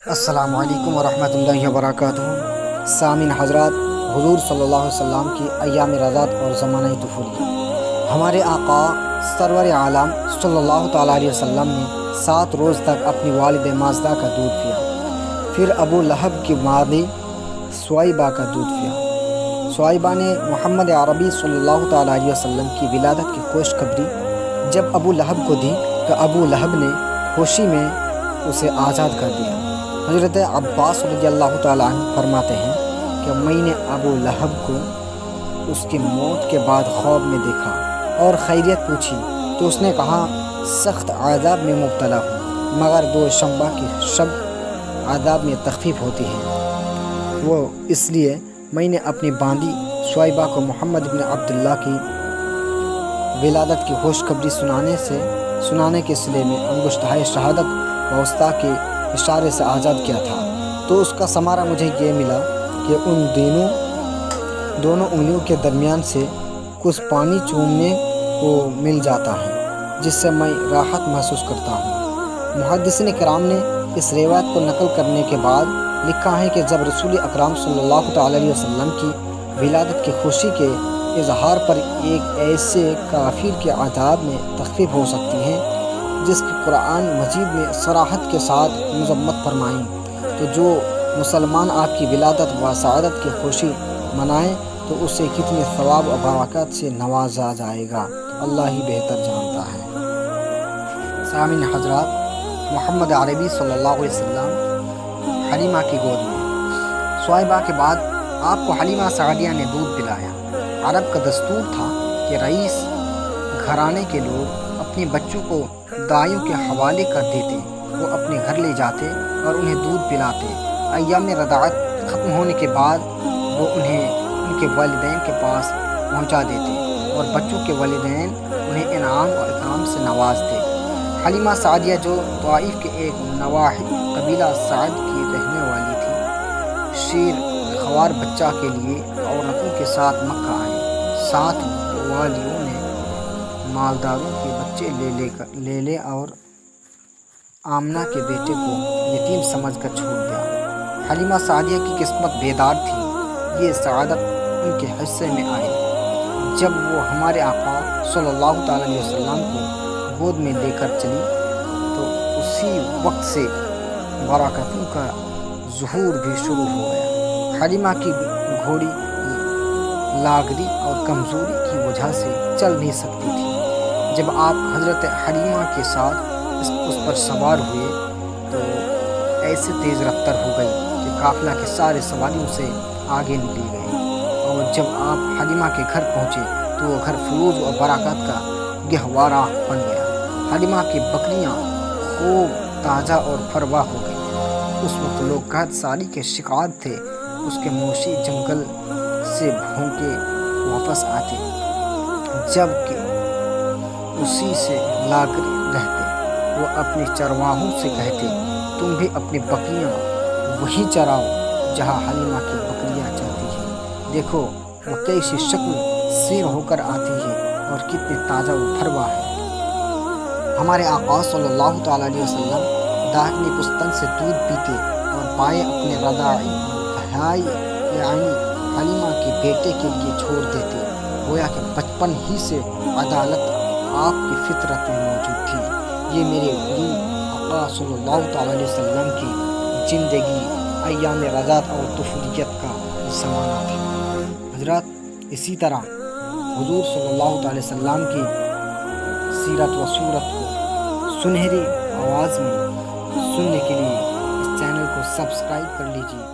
السلام علیکم ورحمۃ اللہ وبرکاتہ۔ سامعین حضرات، حضور صلی اللہ علیہ وسلم کی ایام رضاعت اور زمانہ طفولیت۔ ہمارے آقا سرور عالم صلی اللہ تعالیٰ علیہ وسلم نے 7 روز تک اپنی والد ماجدہ کا دودھ پیا، پھر ابو لہب کی مادی سویبہ کا دودھ پیا۔ سویبہ نے محمد عربی صلی اللہ تعالیٰ علیہ وسلم کی ولادت کی خوشخبری جب ابو لہب کو دی تو ابو لہب نے خوشی میں اسے آزاد کر دیا۔ حضرت عباس رضی اللہ تعالیٰ عنہ فرماتے ہیں کہ میں نے ابو لہب کو اس کی موت کے بعد خواب میں دیکھا اور خیریت پوچھی تو اس نے کہا سخت عذاب میں مبتلا ہوں، مگر 2 شنبہ کی شب عذاب میں تخفیف ہوتی ہے۔ وہ اس لیے میں نے اپنی باندی سویبہ کو محمد بن عبداللہ کی ولادت کی خوشخبری سنانے کے صلے میں انگشتۂ شہادت و وسطیٰ کے اشارے سے آزاد کیا تھا، تو اس کا ثمرہ مجھے یہ ملا کہ ان دونوں انگلیوں کے درمیان سے کچھ پانی چومنے کو مل جاتا ہے، جس سے میں راحت محسوس کرتا ہوں۔ محدثین کرام نے اس روایت کو نقل کرنے کے بعد لکھا ہے کہ جب رسول اکرم صلی اللہ تعالیٰ علیہ وسلم کی ولادت کی خوشی کے اظہار پر ایک ایسے کافر کے عذاب میں تخفیف ہو سکتی ہے جس کی قرآن مجید نے صراحت کے ساتھ مذمت فرمائی، تو جو مسلمان آپ کی ولادت و سعادت کی خوشی منائے تو اسے کتنے ثواب و برکات سے نوازا جائے گا، اللہ ہی بہتر جانتا ہے۔ سامعین حضرات، محمد عربی صلی اللہ علیہ وسلم حلیمہ کی گود میں۔ سویبہ کے بعد آپ کو حلیمہ سعدیہ نے دودھ پلایا۔ عرب کا دستور تھا کہ رئیس گھرانے کے لوگ اپنے بچوں کو دائیوں کے حوالے کر دیتے، وہ اپنے گھر لے جاتے اور انہیں دودھ پلاتے۔ ایام رضاعت ختم ہونے کے بعد وہ انہیں ان کے والدین کے پاس پہنچا دیتے اور بچوں کے والدین انہیں انعام و اکرام سے نوازتے۔ حلیمہ سعدیہ جو طائف کے ایک نواحی قبیلہ سعد کی رہنے والی تھی، شیر خوار بچہ کے لیے عورتوں کے ساتھ مکہ آئے۔ 7 والیوں نے مالداروں کے بچے لے اور آمنہ کے بیٹے کو یتیم سمجھ کر چھوڑ دیا۔ حلیمہ سعدیہ کی قسمت بیدار تھی، یہ سعادت ان کے حصے میں آئی جب وہ ہمارے آقا صلی اللہ تعالیٰ علیہ وسلم کو گود میں لے کر چلی، تو اسی وقت سے برکتوں کا ظہور بھی شروع ہو گیا۔ حلیمہ کی گھوڑی لاغری اور کمزوری کی وجہ سے چل نہیں سکتی تھی۔ جب آپ حضرت حلیمہ کے ساتھ اس پر سوار ہوئے تو ایسے تیز رفتار ہو گئی کہ قافلہ کے سارے سواریوں سے آگے نکل گئے، اور جب آپ حلیمہ کے گھر پہنچے تو وہ گھر فروز و برکات کا گہوارہ بن گیا۔ حلیمہ کی بکریاں خوب تازہ اور فروا ہو گئی۔ اس وقت لوگ قحط سالی کے شکار تھے، اس کے مویشی جنگل سے بھوکے واپس آتے، جبکہ اسی سے لاغر رہتے۔ وہ اپنے چرواہوں سے کہتے تم بھی اپنی بکریاں وہی چراؤ جہاں حلیمہ کی بکریاں چرتی ہیں، دیکھو وہ کیسی شکل سیر ہو کر آتی ہے اور کتنی تازہ و فروا ہے۔ ہمارے آقا صلی اللہ تعالیٰ علیہ وسلم داہنی پستن سے دودھ پیتے اور بائیں اپنے رضاعی بھائی یعنی حلیمہ کے بیٹے کے لیے چھوڑ دیتے، گویا کہ بچپن ہی سے عدالت آپ کی فطرت میں موجود تھی۔ یہ میرے گرو آقا صلی اللہ تعالیٰ علیہ وسلم کی زندگی ایام رضاعت اور طفولیت کا زمانہ تھا۔ حضرات، اسی طرح حضور صلی اللہ تعالیٰ علیہ وسلم کی سیرت و صورت کو سنہری آواز میں سننے کے لیے اس چینل کو سبسکرائب کر لیجیے۔